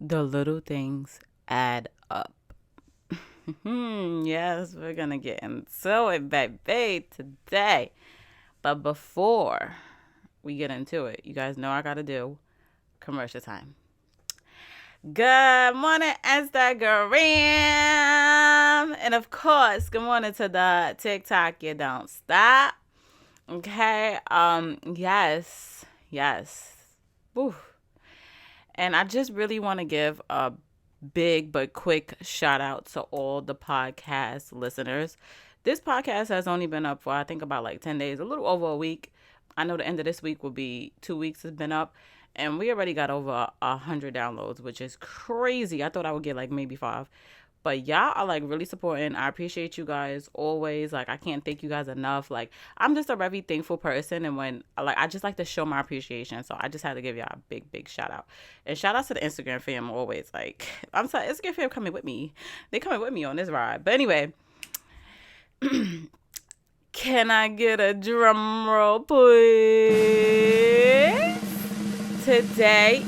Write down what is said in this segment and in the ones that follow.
The little things add up. Yes, we're going to get into it, baby, today. But before we get into it, you guys know I got to do commercial time. Good morning, Instagram. And of course, good morning to the TikTok. You don't stop. Okay. Yes. Woo. And I just really want to give a big but quick shout out to all the podcast listeners. This podcast has only been up for, I think, about like 10 days, a little over a week. I know the end of this week will be 2 weeks it's been up. And we already got over 100 downloads, which is crazy. I thought I would get like maybe 5. But y'all are like really supporting. I appreciate you guys always. Like, I can't thank you guys enough. Like, I'm just a very thankful person. And when, like, I just like to show my appreciation. So I just had to give y'all a big shout out. And shout out to the Instagram fam always. Like, I'm sorry, Instagram fam coming with me. They coming with me on this ride. But anyway, can I get a drum roll, please? Today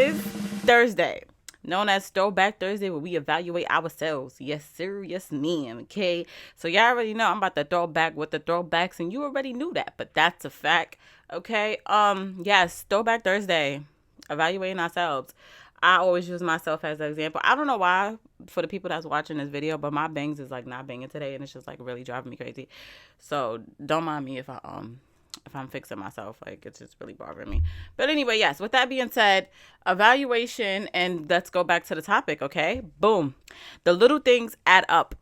is Thursday, known as Throwback Thursday, where we evaluate ourselves. Yes, sir. Yes, ma'am. Okay. So y'all already know I'm about to throw back with the throwbacks, and you already knew that, but that's a fact. Okay. Yes, Throwback Thursday, evaluating ourselves. I always use myself as an example. I don't know why for the people that's watching this video, but my bangs is like not banging today, and it's just like really driving me crazy. So don't mind me if I'm fixing myself. Like, it's just really bothering me. But anyway, yes, with that being said, evaluation, and let's go back to the topic, okay? Boom. The little things add up.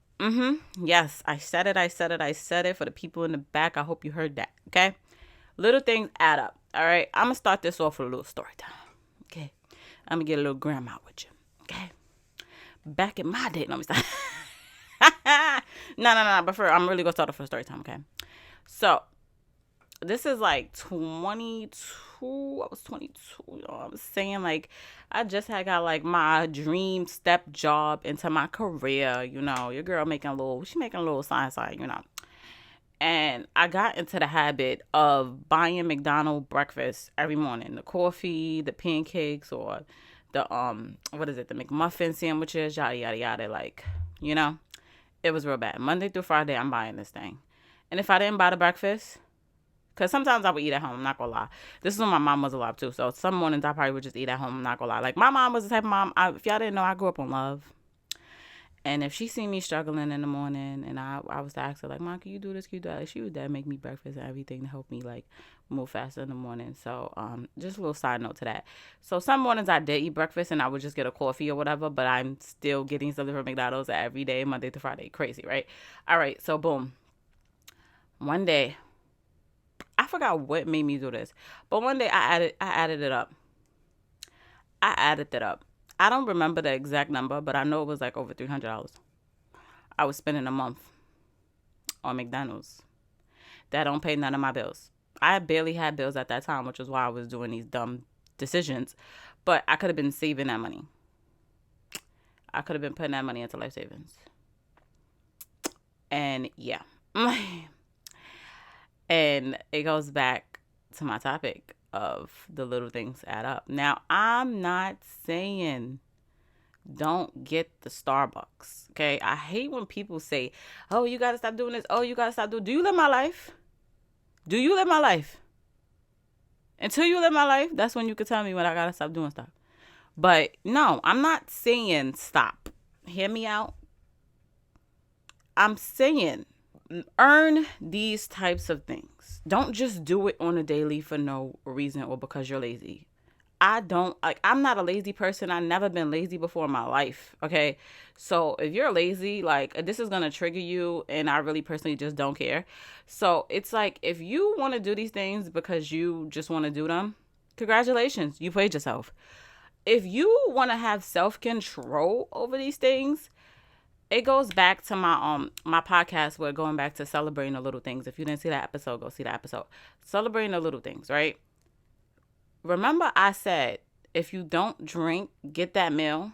Yes, I said it for the people in the back. I hope you heard that, okay? Little things add up, all right? I'm going to start this off with a little story time, okay? I'm going to get a little grandma with you, okay? Back in my day, no, I'm sorry. No, but I'm really going to start off with story time, okay? So, this is like 22. I was 22. You know what I'm saying? Like, I just had got like my dream step job into my career. You know, your girl making a little side, you know. And I got into the habit of buying McDonald's breakfast every morning. The coffee, the pancakes, or the the McMuffin sandwiches, yada yada yada. Like, you know, it was real bad. Monday through Friday, I'm buying this thing. And if I didn't buy the breakfast, because sometimes I would eat at home, I'm not going to lie. This is when my mom was alive, too. So some mornings I probably would just eat at home, I'm not going to lie. Like, my mom was the type of mom, if y'all didn't know, I grew up on love. And if she seen me struggling in the morning and I was to ask her, like, Mom, can you do this? Can you do that? Like, she would there make me breakfast and everything to help me, like, move faster in the morning. So just a little side note to that. So some mornings I did eat breakfast and I would just get a coffee or whatever, but I'm still getting something from McDonald's every day, Monday to Friday. Crazy, right? All right, so boom. One day, I forgot what made me do this, but one day I added it up. I don't remember the exact number, but I know it was like over $300. I was spending a month on McDonald's. That don't pay none of my bills. I barely had bills at that time, which is why I was doing these dumb decisions. But I could have been saving that money. I could have been putting that money into life savings. And yeah. And it goes back to my topic of the little things add up. Now, I'm not saying don't get the Starbucks, okay? I hate when people say, oh, you got to stop doing this. Oh, you got to stop doing. Do you live my life? Do you live my life? Until you live my life, that's when you can tell me when I got to stop doing stuff. But no, I'm not saying stop. Hear me out. I'm saying earn these types of things. Don't just do it on a daily for no reason or because you're lazy. I'm not a lazy person. I've never been lazy before in my life. Okay. So if you're lazy, like, this is going to trigger you. And I really personally just don't care. So it's like, if you want to do these things because you just want to do them, congratulations. You played yourself. If you want to have self-control over these things, it goes back to my podcast where going back to celebrating the little things. If you didn't see that episode, go see that episode. Celebrating the little things, right? Remember I said, if you don't drink, get that meal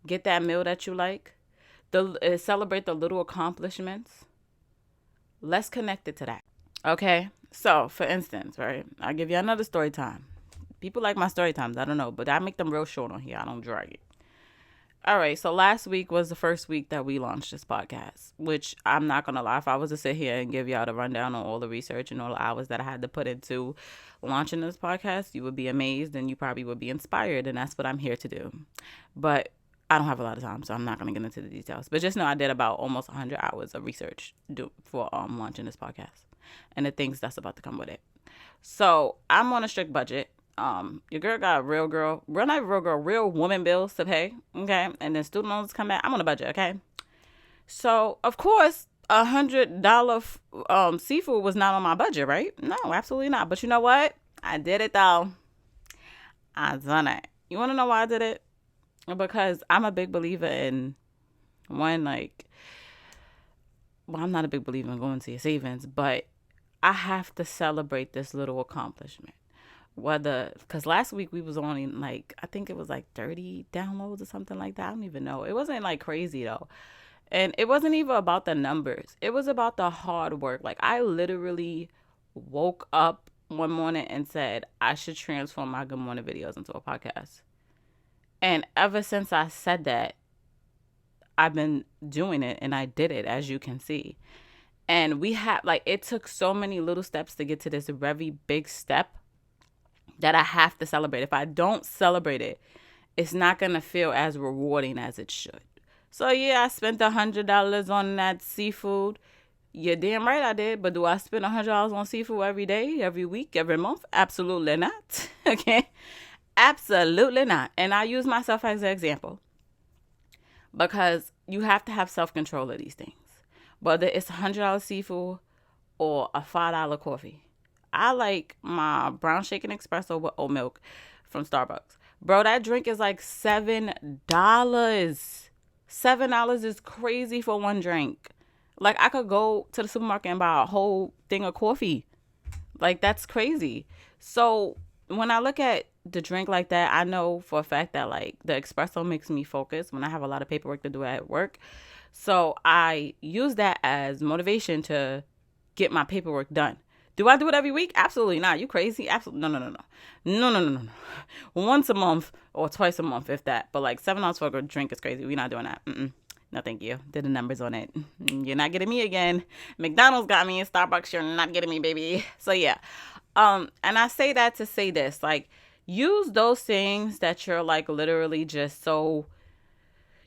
that you like. Celebrate the little accomplishments. Let's connect it to that. Okay? So, for instance, right? I'll give you another story time. People like my story times. I don't know, but I make them real short on here. I don't drag it. All right, so last week was the first week that we launched this podcast, which I'm not going to lie. If I was to sit here and give y'all the rundown on all the research and all the hours that I had to put into launching this podcast, you would be amazed and you probably would be inspired, and that's what I'm here to do. But I don't have a lot of time, so I'm not going to get into the details. But just know I did about almost 100 hours of research for launching this podcast and the things that's about to come with it. So I'm on a strict budget. Your girl got real woman bills to pay, okay? And then student loans come back. I'm on a budget, okay? So, of course, $100 seafood was not on my budget, right? No, absolutely not. But you know what? I did it, though. I done it. You want to know why I did it? Because I'm a big believer in, I'm not a big believer in going to your savings, but I have to celebrate this little accomplishment. Because last week we was only I think it was 30 downloads or something like that. I don't even know. It wasn't crazy though. And it wasn't even about the numbers. It was about the hard work. I literally woke up one morning and said, I should transform my Good Morning videos into a podcast. And ever since I said that, I've been doing it, and I did it, as you can see. And we had, it took so many little steps to get to this very big step that I have to celebrate. If I don't celebrate it, it's not going to feel as rewarding as it should. So yeah, I spent $100 on that seafood. You're damn right I did. But do I spend $100 on seafood every day, every week, every month? Absolutely not. Okay? Absolutely not. And I use myself as an example because you have to have self-control of these things. Whether it's $100 seafood or a $5 coffee. I like my brown shaken espresso with oat milk from Starbucks. Bro, that drink is $7. $7 is crazy for one drink. I could go to the supermarket and buy a whole thing of coffee. That's crazy. So when I look at the drink like that, I know for a fact that the espresso makes me focus when I have a lot of paperwork to do at work. So I use that as motivation to get my paperwork done. Do I do it every week? Absolutely not. You crazy? Absolutely. No. Once a month or twice a month, if that. But $7 for a drink is crazy. We're not doing that. No, thank you. Did the numbers on it. You're not getting me again. McDonald's got me. Starbucks, you're not getting me, baby. So yeah. And I say that to say this, use those things that you're literally just so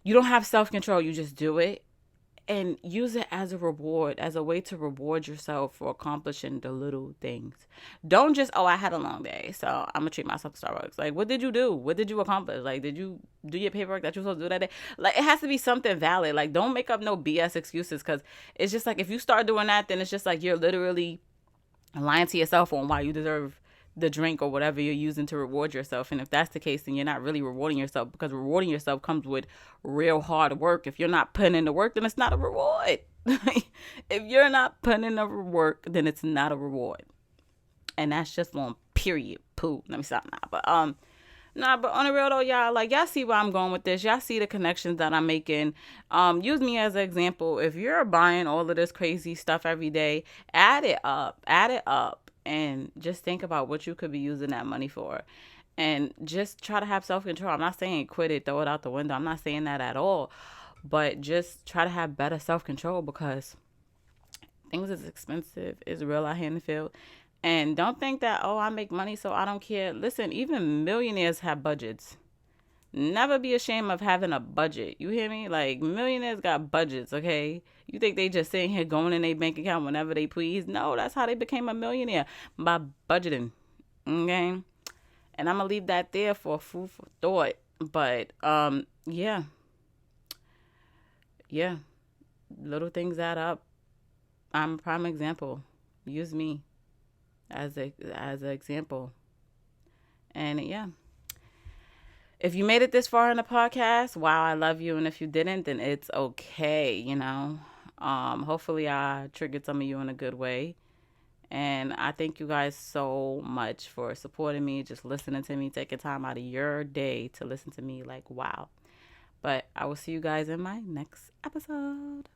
you don't have self-control. You just do it. And use it as a reward, as a way to reward yourself for accomplishing the little things. Don't just, I had a long day, so I'm going to treat myself to Starbucks. What did you do? What did you accomplish? Did you do your paperwork that you were supposed to do that day? It has to be something valid. Don't make up no BS excuses, because it's just if you start doing that, then it's just you're literally lying to yourself on why you deserve the drink or whatever you're using to reward yourself. And if that's the case, then you're not really rewarding yourself, because rewarding yourself comes with real hard work. If you're not putting in the work, then it's not a reward. If you're not putting in the work, then it's not a reward. And that's just on period. Poo. Let me stop now. But but on the real though, y'all, y'all see where I'm going with this. Y'all see the connections that I'm making. Use me as an example. If you're buying all of this crazy stuff every day, add it up. And just think about what you could be using that money for. And just try to have self-control. I'm not saying quit it, throw it out the window. I'm not saying that at all. But just try to have better self-control, because things is expensive. It's real out here in the field. And don't think that, I make money so I don't care. Listen, even millionaires have budgets. Never be ashamed of having a budget. You hear me? Millionaires got budgets, okay? You think they just sitting here going in their bank account whenever they please? No, that's how they became a millionaire, by budgeting, okay? And I'm going to leave that there for food for thought. But, yeah. Little things add up. I'm a prime example. Use me as an example. And, yeah. If you made it this far in the podcast, wow, I love you. And if you didn't, then it's okay, Hopefully I triggered some of you in a good way. And I thank you guys so much for supporting me, just listening to me, taking time out of your day to listen to me. Wow. But I will see you guys in my next episode.